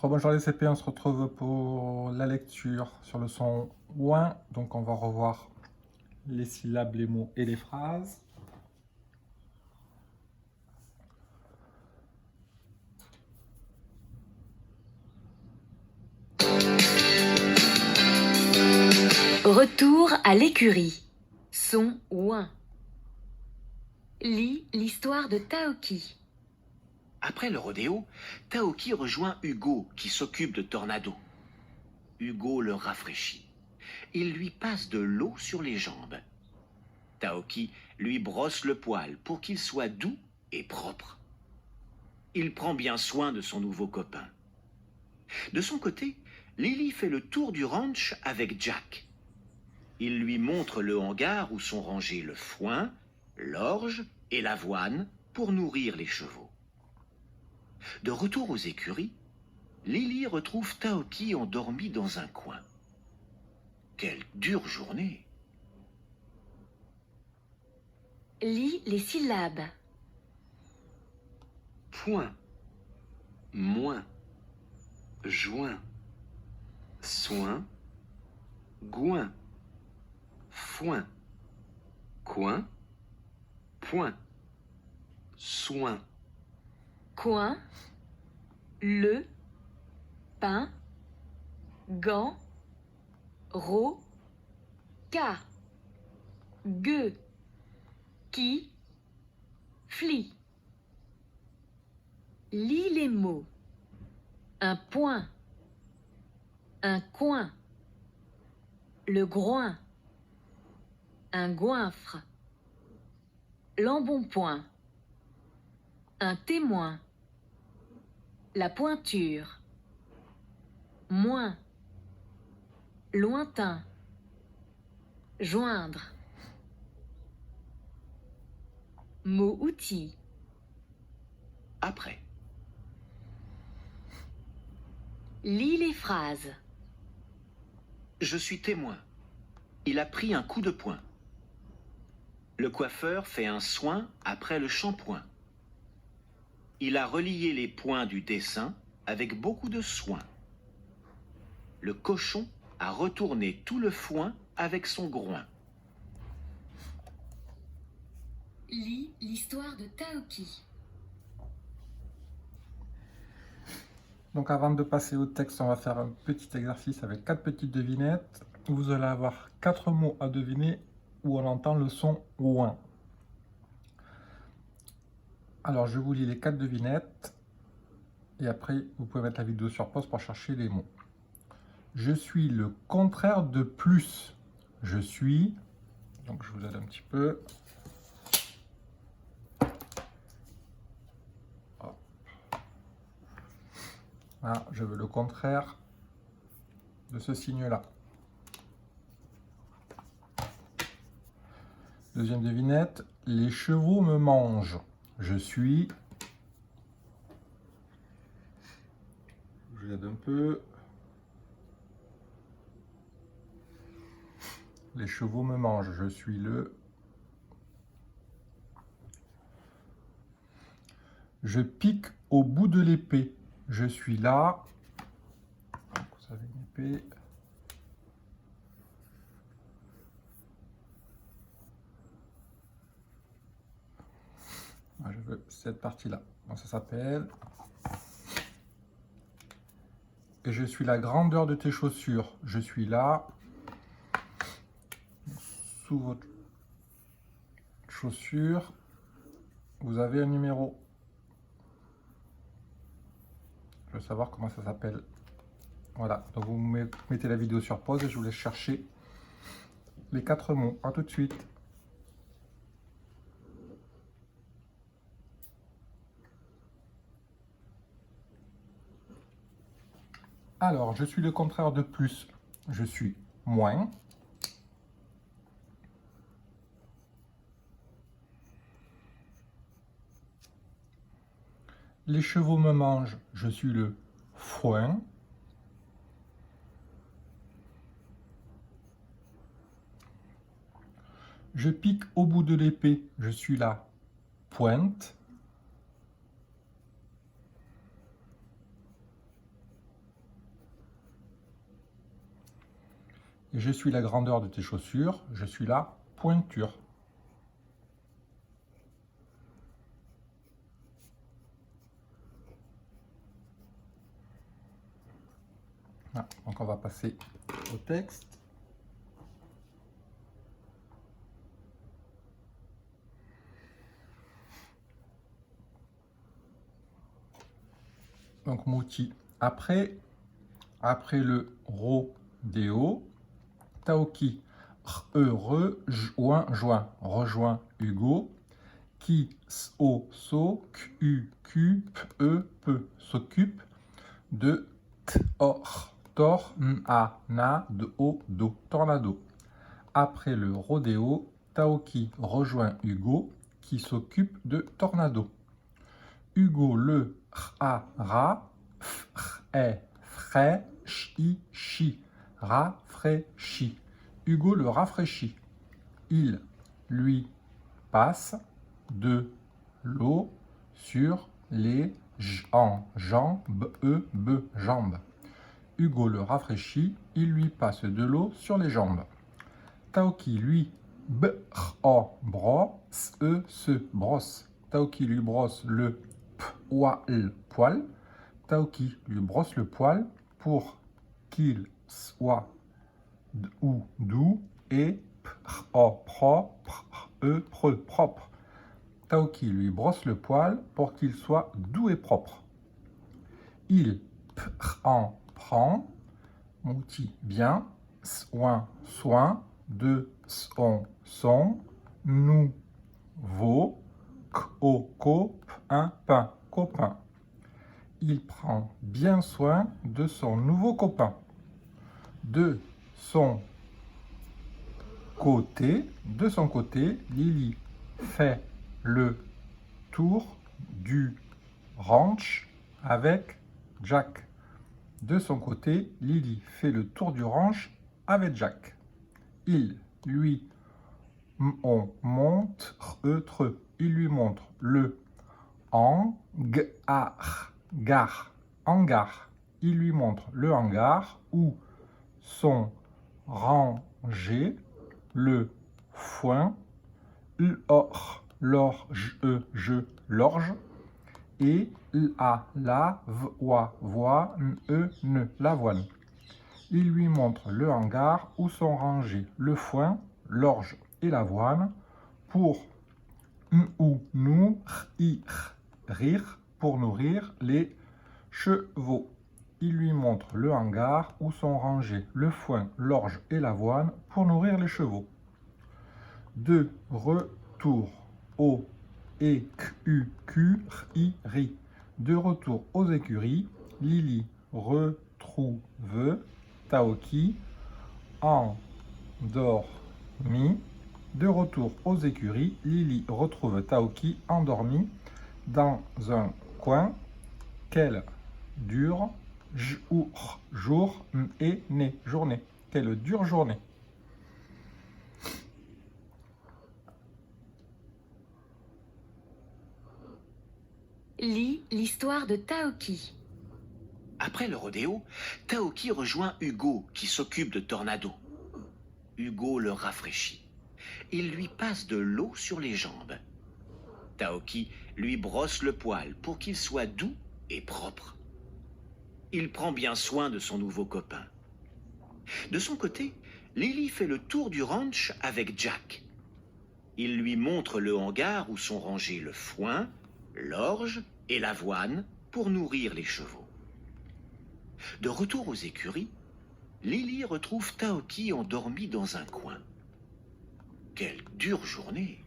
Rebonjour les CP, on se retrouve pour la lecture sur le son ouin. Donc on va revoir les syllabes, les mots et les phrases. Retour à l'écurie. Son ouin. Lis l'histoire de Taoki. Après le rodéo, Taoki rejoint Hugo qui s'occupe de Tornado. Hugo le rafraîchit. Il lui passe de l'eau sur les jambes. Taoki lui brosse le poil pour qu'il soit doux et propre. Il prend bien soin de son nouveau copain. De son côté, Lily fait le tour du ranch avec Jack. Il lui montre le hangar où sont rangés le foin, l'orge et l'avoine pour nourrir les chevaux. De retour aux écuries, Lily retrouve Taoki endormi dans un coin. Quelle dure journée! Lis les syllabes. Point, moins, joint, soin, goin, foin, coin, point, soin, Coin. Le. Pain. Gant. Ro. Ca. Gueux. Qui. Fli. Lis les mots. Un point. Un coin. Le groin. Un goinfre. L'embonpoint. Un témoin. La pointure. Moins. Lointain. Joindre. Mot-outil. Après, Lis les phrases. je suis témoin. Il a pris un coup de poing. Le coiffeur fait un soin après le shampoing. Il a relié les points du dessin avec beaucoup de soin. Le cochon a retourné tout le foin avec son groin. Lis l'histoire de Taoki. Donc avant de passer au texte, on va faire un petit exercice avec 4 petites devinettes. Vous allez avoir 4 mots à deviner où on entend le son ouin. Alors je vous lis les 4 devinettes et après vous pouvez mettre la vidéo sur pause pour chercher les mots. Je suis le contraire de plus. Je suis, donc je vous aide un petit peu. Hop. Voilà, je veux le contraire de ce signe-là. Deuxième devinette, les chevaux me mangent. Je suis... Je l'aide un peu. Les chevaux me mangent. Je suis le... Je pique au bout de l'épée. Je suis là. Donc, vous avez une épée. Moi, je veux cette partie-là. Donc, ça s'appelle... Et je suis la grandeur de tes chaussures. Je suis là. Sous votre chaussure, vous avez un numéro. Je veux savoir comment ça s'appelle. Voilà, donc vous mettez la vidéo sur pause et je vous laisse chercher les 4 mots. A tout de suite. Alors, je suis le contraire de plus. Je suis moins. Les chevaux me mangent. Je suis le foin. Je pique au bout de l'épée. Je suis la pointe. Je suis la grandeur de tes chaussures. Je suis la pointure. Ah, donc on va passer au texte. Donc Mouti, après le rodéo, Taoki, heureux, rejoint Hugo, qui s'occupe de tornado. Après le rodéo, Taoki rejoint Hugo, qui s'occupe de tornado. Hugo le rafraîchit. Hugo le rafraîchit. Il lui passe de l'eau sur les jambes. Hugo le rafraîchit. Il lui passe de l'eau sur les jambes. Taoki lui brosse. Taoki lui brosse le poil. Taoki lui brosse le poil pour qu'il soit doux et propre. Taoki lui brosse le poil pour qu'il soit doux et propre. Il en prend, Mouti, bien, soin de son nouveau copain. Il prend bien soin de son nouveau copain. De son côté, Lily fait le tour du ranch avec Jack. De son côté, Lily fait le tour du ranch avec Jack. Il lui montre le hangar. Il lui montre le hangar où sont rangés le foin, l'orge et l'avoine. Il lui montre le hangar où sont rangés le foin, l'orge et l'avoine pour nourrir les chevaux. Il lui montre le hangar où sont rangés le foin, l'orge et l'avoine pour nourrir les chevaux. De retour aux écuries. De retour aux écuries, Lily retrouve Taoki endormi. De retour aux écuries, Lily retrouve Taoki endormi dans un coin. Quelle dure journée. Quelle dure journée. Lis l'histoire de Taoki. Après le rodéo, Taoki rejoint Hugo, qui s'occupe de Tornado. Hugo le rafraîchit. Il lui passe de l'eau sur les jambes. Taoki lui brosse le poil pour qu'il soit doux et propre. Il prend bien soin de son nouveau copain. De son côté, Lily fait le tour du ranch avec Jack. Il lui montre le hangar où sont rangés le foin, l'orge et l'avoine pour nourrir les chevaux. De retour aux écuries, Lily retrouve Taoki endormi dans un coin. Quelle dure journée!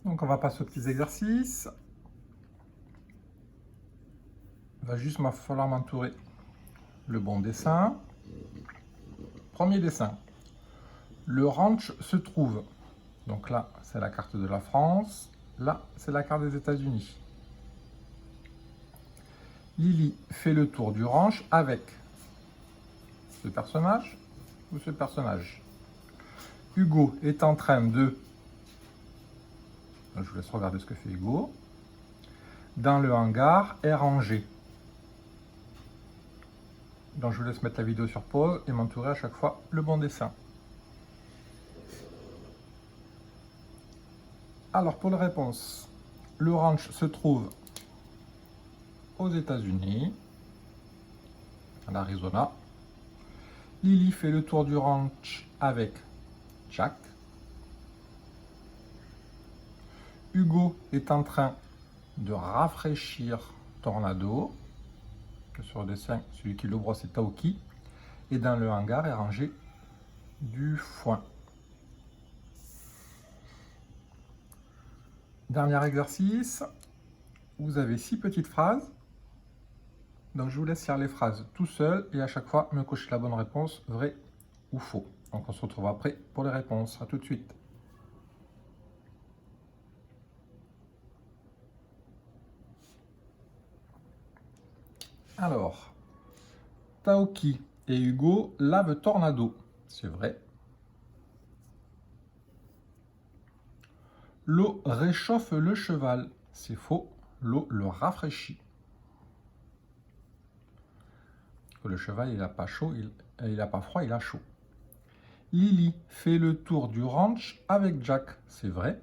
Donc on va passer aux petits exercices. Il va juste falloir m'entourer le bon dessin. Premier dessin. Le ranch se trouve. Donc là, c'est la carte de la France. Là, c'est la carte des États-Unis. Lily fait le tour du ranch avec ce personnage ou ce personnage. Hugo est en train de... Je vous laisse regarder ce que fait Hugo. dans le hangar est rangé. Donc je vous laisse mettre la vidéo sur pause et m'entourer à chaque fois le bon dessin. Alors pour la réponse, le ranch se trouve aux États-Unis, en Arizona. Lily fait le tour du ranch avec Jack. Hugo est en train de rafraîchir Tornado. Sur le dessin, celui qui le brosse c'est Taoki. Et dans le hangar est rangé du foin. Dernier exercice. Vous avez 6 petites phrases. Donc je vous laisse lire les phrases tout seul et à chaque fois me cocher la bonne réponse, vrai ou faux. Donc on se retrouve après pour les réponses. À tout de suite. Alors, Taoki et Hugo lavent Tornado. C'est vrai. L'eau réchauffe le cheval. C'est faux. L'eau le rafraîchit. Le cheval, il n'a pas chaud, il n'a pas froid, il a chaud. Lily fait le tour du ranch avec Jack. C'est vrai.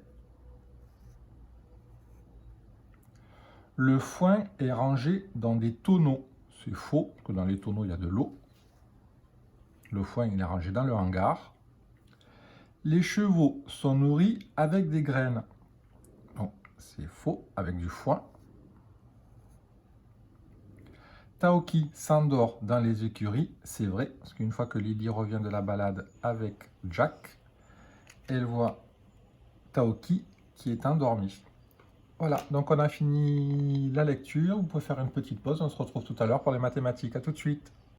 Le foin est rangé dans des tonneaux. C'est faux, que dans les tonneaux, il y a de l'eau. Le foin, il est rangé dans le hangar. Les chevaux sont nourris avec des graines. Donc, c'est faux, avec du foin. Taoki s'endort dans les écuries. C'est vrai, parce qu'une fois que Lily revient de la balade avec Jack, elle voit Taoki qui est endormi. Voilà, donc on a fini la lecture. Vous pouvez faire une petite pause. On se retrouve tout à l'heure pour les mathématiques. À tout de suite.